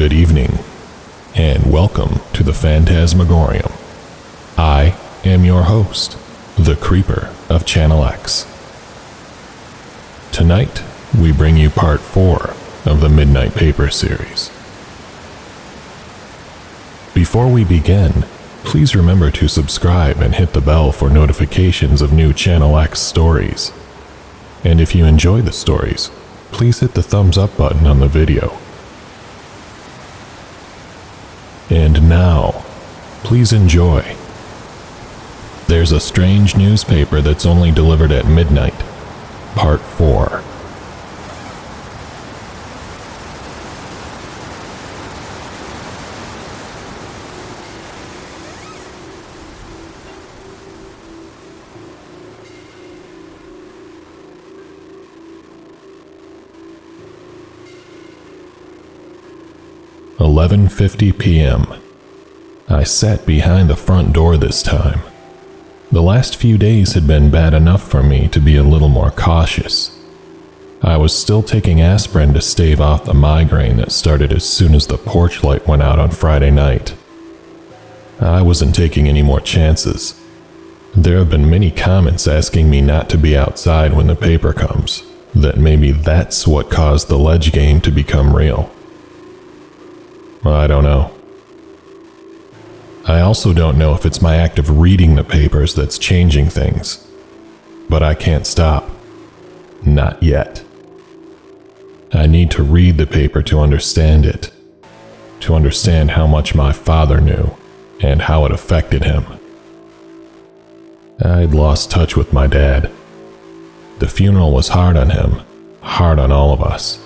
Good evening, and welcome to the Phantasmagorium. I am your host, the Creeper of Channel X. Tonight, we bring you part 4 of the Midnight Paper series. Before we begin, please remember to subscribe and hit the bell for notifications of new Channel X stories. And if you enjoy the stories, please hit the thumbs up button on the video. And now, please enjoy. There's a strange newspaper that's only delivered at midnight, part 4. "11:50 p.m. I sat behind the front door this time. The last few days had been bad enough for me to be a little more cautious. I was still taking aspirin to stave off the migraine that started as soon as the porch light went out on Friday night. I wasn't taking any more chances. There have been many comments asking me not to be outside when the paper comes, that maybe that's what caused the ledge game to become real. I don't know. I also don't know if it's my act of reading the papers that's changing things. But I can't stop. Not yet. I need to read the paper to understand it. To understand how much my father knew, and how it affected him. I'd lost touch with my dad. The funeral was hard on him, hard on all of us.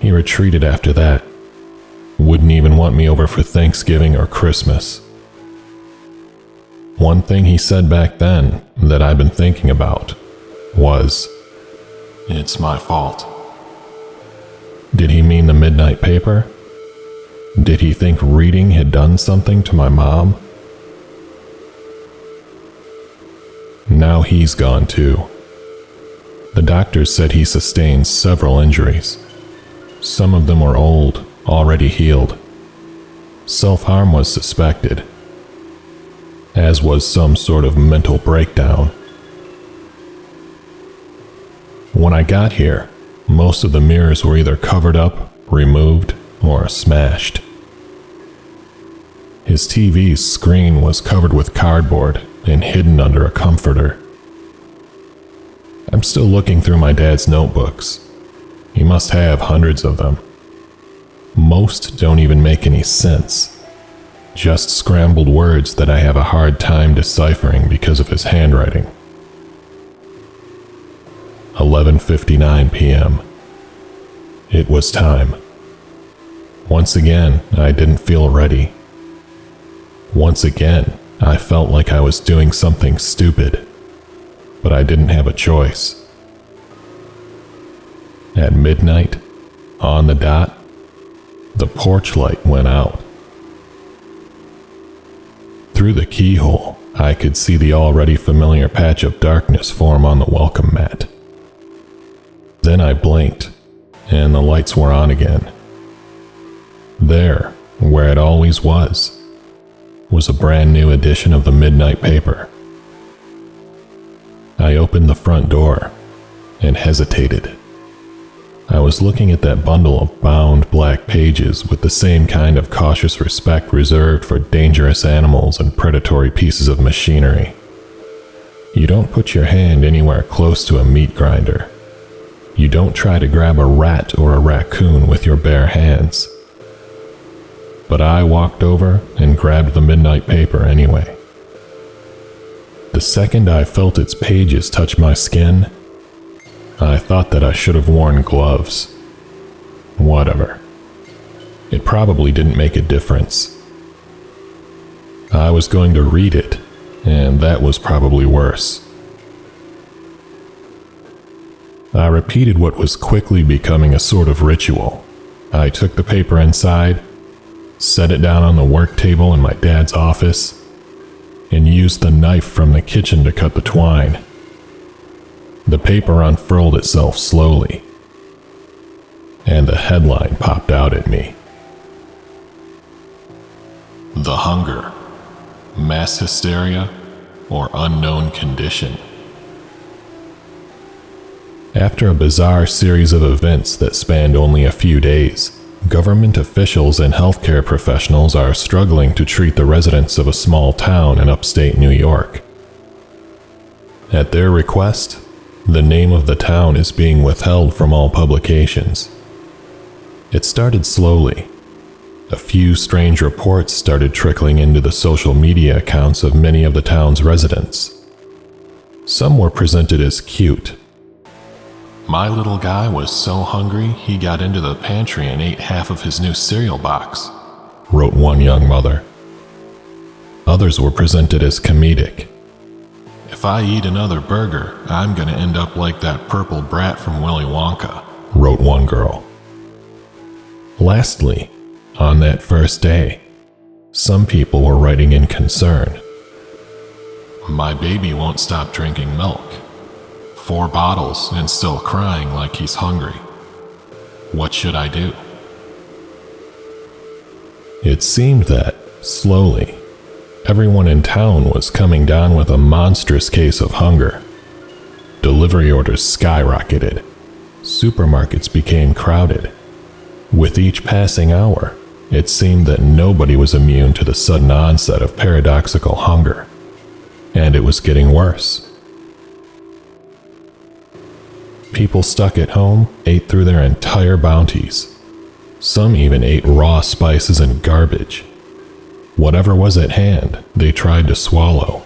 He retreated after that. Wouldn't even want me over for Thanksgiving or Christmas. One thing he said back then that I've been thinking about was, "It's my fault." Did he mean the midnight paper? Did he think reading had done something to my mom? Now he's gone too. The doctors said he sustained several injuries. Some of them were old, already healed. Self-harm was suspected, as was some sort of mental breakdown. When I got here, most of the mirrors were either covered up, removed, or smashed. His TV's screen was covered with cardboard and hidden under a comforter. I'm still looking through my dad's notebooks. He must have hundreds of them. Most don't even make any sense. Just scrambled words that I have a hard time deciphering because of his handwriting. 11:59 p.m. It was time. Once again, I didn't feel ready. Once again, I felt like I was doing something stupid, but I didn't have a choice. At midnight, on the dot, the porch light went out. Through the keyhole, I could see the already familiar patch of darkness form on the welcome mat. Then I blinked, and the lights were on again. There, where it always was a brand new edition of the midnight paper. I opened the front door and hesitated. I was looking at that bundle of bound black pages with the same kind of cautious respect reserved for dangerous animals and predatory pieces of machinery. You don't put your hand anywhere close to a meat grinder. You don't try to grab a rat or a raccoon with your bare hands. But I walked over and grabbed the midnight paper anyway. The second I felt its pages touch my skin, I thought that I should have worn gloves. Whatever. It probably didn't make a difference. I was going to read it, and that was probably worse. I repeated what was quickly becoming a sort of ritual. I took the paper inside, set it down on the work table in my dad's office, and used the knife from the kitchen to cut the twine. The paper unfurled itself slowly, and the headline popped out at me. the hunger, mass hysteria, or unknown condition. After a bizarre series of events that spanned only a few days, government officials and healthcare professionals are struggling to treat the residents of a small town in upstate New York. At their request, the name of the town is being withheld from all publications. It started slowly. A few strange reports started trickling into the social media accounts of many of the town's residents. Some were presented as cute. "My little guy was so hungry he got into the pantry and ate half of his new cereal box," wrote one young mother. Others were presented as comedic. "If I eat another burger, I'm gonna end up like that purple brat from Willy Wonka," wrote one girl. Lastly, on that first day, some people were writing in concern. "My baby won't stop drinking milk. 4 bottles and still crying like he's hungry. What should I do?" It seemed that, slowly, everyone in town was coming down with a monstrous case of hunger. Delivery orders skyrocketed. Supermarkets became crowded. With each passing hour, it seemed that nobody was immune to the sudden onset of paradoxical hunger. And it was getting worse. People stuck at home ate through their entire bounties. Some even ate raw spices and garbage. Whatever was at hand, they tried to swallow.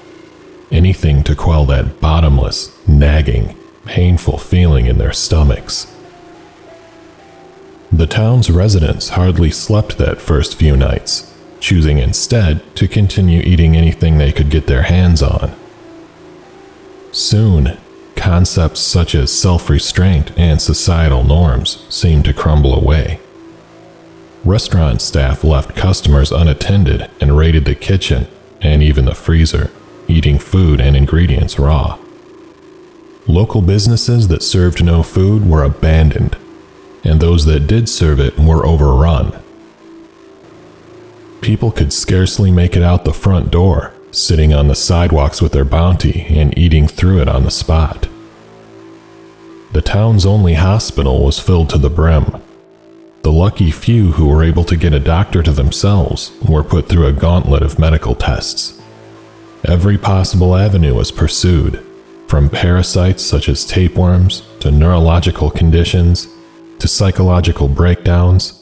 Anything to quell that bottomless, nagging, painful feeling in their stomachs. The town's residents hardly slept that first few nights, choosing instead to continue eating anything they could get their hands on. Soon, concepts such as self-restraint and societal norms seemed to crumble away. Restaurant staff left customers unattended and raided the kitchen and even the freezer, eating food and ingredients raw. Local businesses that served no food were abandoned, and those that did serve it were overrun. People could scarcely make it out the front door, sitting on the sidewalks with their bounty and eating through it on the spot. The town's only hospital was filled to the brim. The lucky few who were able to get a doctor to themselves were put through a gauntlet of medical tests. Every possible avenue was pursued, from parasites such as tapeworms to neurological conditions to psychological breakdowns,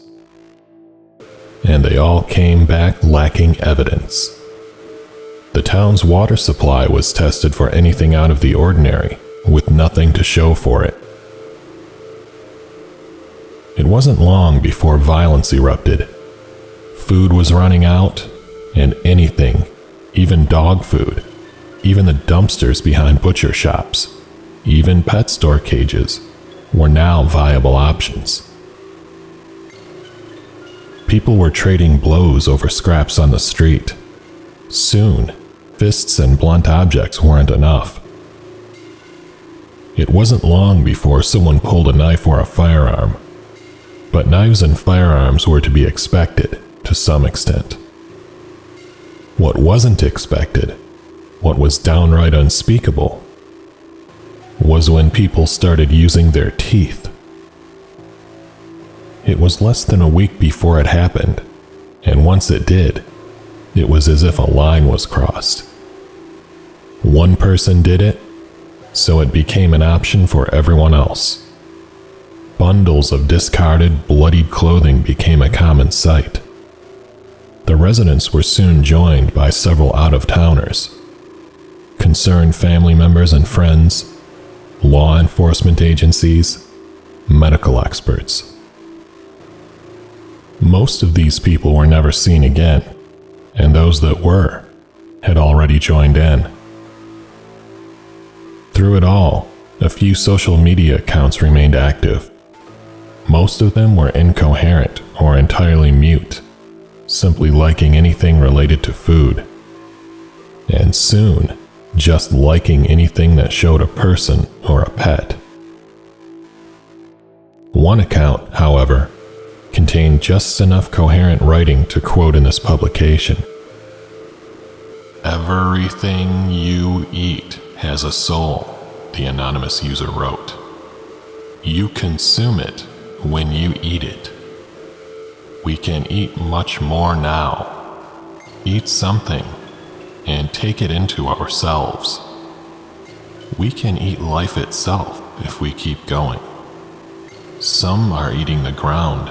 and they all came back lacking evidence. The town's water supply was tested for anything out of the ordinary, with nothing to show for it. It wasn't long before violence erupted. Food was running out, and anything, even dog food, even the dumpsters behind butcher shops, even pet store cages, were now viable options. People were trading blows over scraps on the street. Soon, fists and blunt objects weren't enough. It wasn't long before someone pulled a knife or a firearm. But knives and firearms were to be expected, to some extent. What wasn't expected, what was downright unspeakable, was when people started using their teeth. It was less than a week before it happened, and once it did, it was as if a line was crossed. One person did it, so it became an option for everyone else. Bundles of discarded, bloodied clothing became a common sight. The residents were soon joined by several out-of-towners, concerned family members and friends, law enforcement agencies, medical experts. Most of these people were never seen again, and those that were had already joined in. Through it all, a few social media accounts remained active. Most of them were incoherent or entirely mute, simply liking anything related to food. And soon, just liking anything that showed a person or a pet. One account, however, contained just enough coherent writing to quote in this publication. Everything you eat has a soul, the anonymous user wrote. You consume it when you eat it. We can eat much more now. Eat something and take it into ourselves. We can eat life itself if we keep going. Some are eating the ground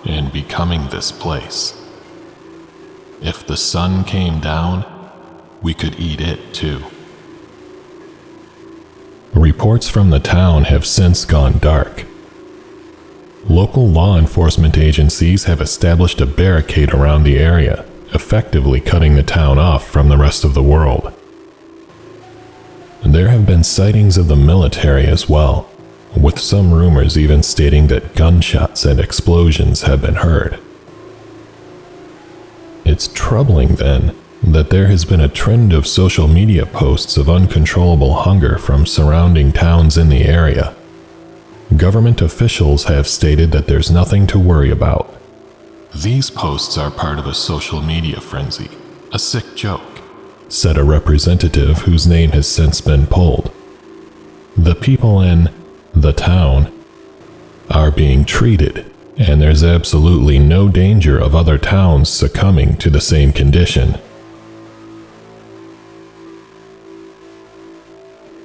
and becoming this place. If the sun came down, we could eat it too. Reports from the town have since gone dark. Local law enforcement agencies have established a barricade around the area, effectively cutting the town off from the rest of the world. There have been sightings of the military as well, with some rumors even stating that gunshots and explosions have been heard. It's troubling, then, that there has been a trend of social media posts of uncontrollable hunger from surrounding towns in the area. Government officials have stated that there's nothing to worry about. These posts are part of a social media frenzy, a sick joke, said a representative whose name has since been pulled. The people in the town are being treated, and there's absolutely no danger of other towns succumbing to the same condition.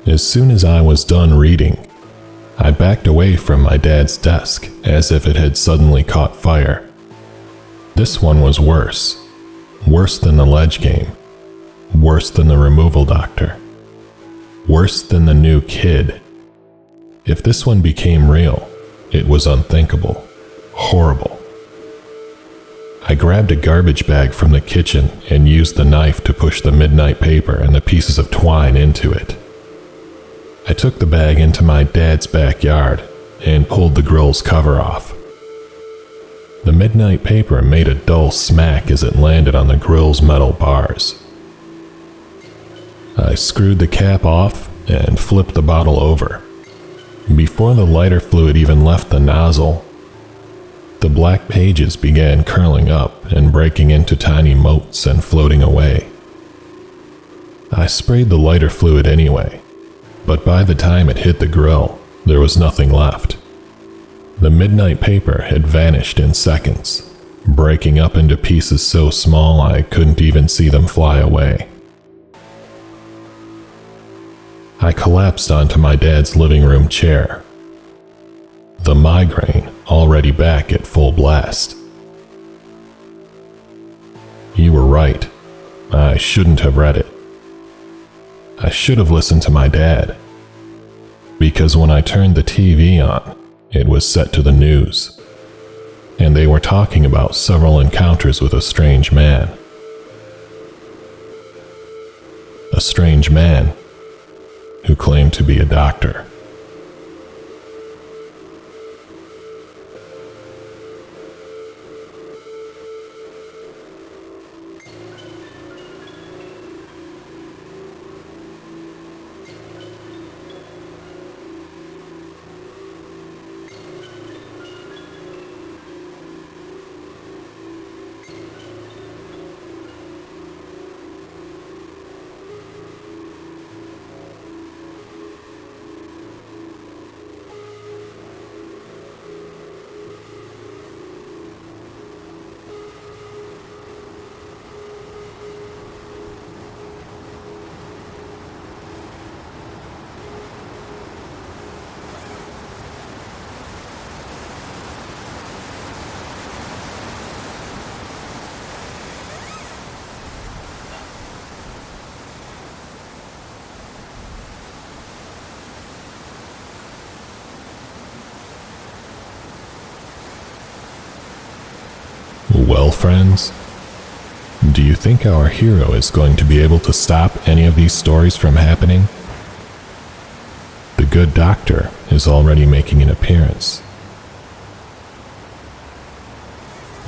As soon as I was done reading, I backed away from my dad's desk as if it had suddenly caught fire. This one was worse. Worse than the ledge game. Worse than the removal doctor. Worse than the new kid. If this one became real, it was unthinkable. Horrible. I grabbed a garbage bag from the kitchen and used the knife to push the midnight paper and the pieces of twine into it. I took the bag into my dad's backyard and pulled the grill's cover off. The midnight paper made a dull smack as it landed on the grill's metal bars. I screwed the cap off and flipped the bottle over. Before the lighter fluid even left the nozzle, the black pages began curling up and breaking into tiny motes and floating away. I sprayed the lighter fluid anyway, but by the time it hit the grill, there was nothing left. The midnight paper had vanished in seconds, breaking up into pieces so small I couldn't even see them fly away. I collapsed onto my dad's living room chair, the migraine already back at full blast. You were right. I shouldn't have read it. I should have listened to my dad, because when I turned the TV on, it was set to the news, and they were talking about several encounters with a strange man. A strange man who claimed to be a doctor. Well, friends, do you think our hero is going to be able to stop any of these stories from happening? The good doctor is already making an appearance.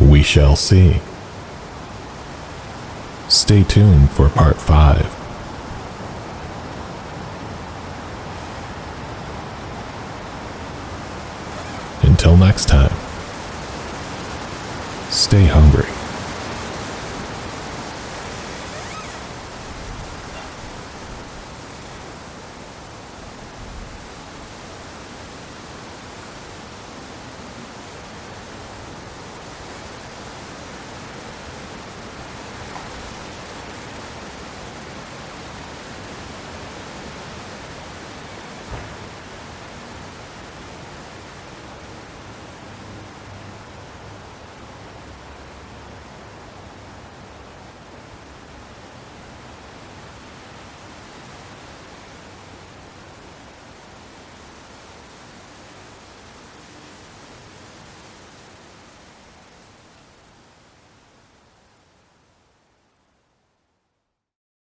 We shall see. Stay tuned for part 5. Until next time, stay hungry.